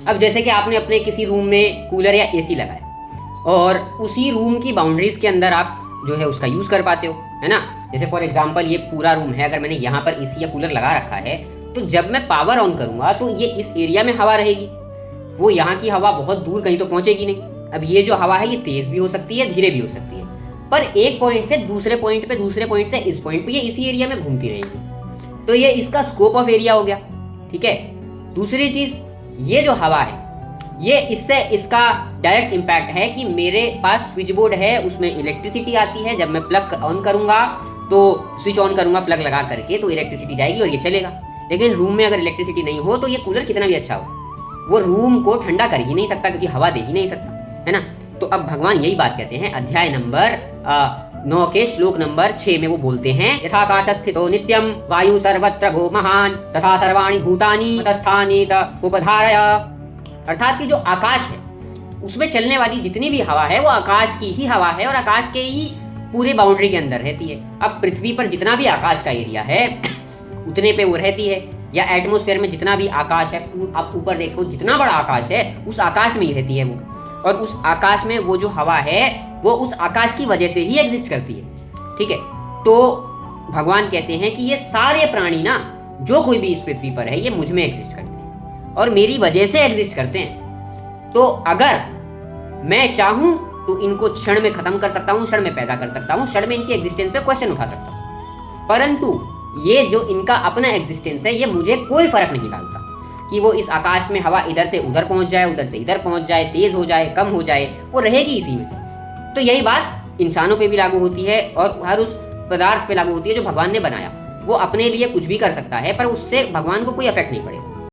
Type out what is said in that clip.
अब जैसे कि आपने अपने किसी रूम में कूलर या एसी लगाया और उसी रूम की बाउंड्रीज के अंदर आप जो है उसका यूज़ कर पाते हो, है ना। जैसे फॉर एग्जांपल ये पूरा रूम है, अगर मैंने यहाँ पर एसी या कूलर लगा रखा है तो जब मैं पावर ऑन करूँगा तो ये इस एरिया में हवा रहेगी, वो यहाँ की हवा बहुत दूर कहीं तो पहुँचेगी नहीं। अब ये जो हवा है ये तेज़ भी हो सकती है, धीरे भी हो सकती है, पर एक पॉइंट से दूसरे पॉइंट पे, दूसरे पॉइंट से इस पॉइंट पे ये इसी एरिया में घूमती रहेगी। तो ये इसका स्कोप ऑफ एरिया हो गया, ठीक है। दूसरी चीज़, ये जो हवा है ये इससे इसका डायरेक्ट इम्पैक्ट है कि मेरे पास स्विच बोर्ड है, उसमें इलेक्ट्रिसिटी आती है। जब मैं प्लग ऑन करूँगा तो स्विच ऑन करूँगा प्लग लगा करके तो इलेक्ट्रिसिटी जाएगी और ये चलेगा। लेकिन रूम में अगर इलेक्ट्रिसिटी नहीं हो तो ये कूलर कितना भी अच्छा हो, वो रूम को ठंडा कर ही नहीं सकता, क्योंकि हवा दे ही नहीं सकता, है ना। तो अब भगवान यही बात कहते हैं अध्याय नंबर 9 के श्लोक नंबर 6 में। वो बोलते हैं यथाकाश स्थितो नित्यम वायु सर्वत्र गो महान तथा सर्वाणि भूतानि तस्थानीत उपधारय। अर्थात कि जो आकाश है उसमें चलने वाली जितनी भी हवा है वो आकाश की ही हवा है और आकाश के ही पूरे बाउंड्री के अंदर रहती है। अब पृथ्वी पर जितना भी आकाश का एरिया है उतने पे वो रहती है, या एटमॉस्फेयर में जितना भी आकाश है, आप ऊपर देखो जितना बड़ा आकाश है उस आकाश में ही रहती है वो, और उस आकाश में वो जो हवा है वो उस आकाश की वजह से ही एग्जिस्ट करती है, ठीक है। तो भगवान कहते हैं कि ये सारे प्राणी ना, जो कोई भी इस पृथ्वी पर है, ये मुझ में एग्जिस्ट करते हैं और मेरी वजह से एग्जिस्ट करते हैं। तो अगर मैं चाहूं तो इनको क्षण में खत्म कर सकता हूं, क्षण में पैदा कर सकता हूं, क्षण में इनकी एग्जिस्टेंस पे क्वेश्चन उठा सकता हूं, परंतु ये जो इनका अपना एग्जिस्टेंस है ये मुझे कोई फर्क नहीं डालता कि वो इस आकाश में हवा इधर से उधर पहुंच जाए, उधर से इधर पहुंच जाए, तेज हो जाए, कम हो जाए, वो रहेगी इसी में। तो यही बात इंसानों पे भी लागू होती है और हर उस पदार्थ पे लागू होती है जो भगवान ने बनाया। वो अपने लिए कुछ भी कर सकता है पर उससे भगवान को कोई इफेक्ट नहीं पड़ेगा।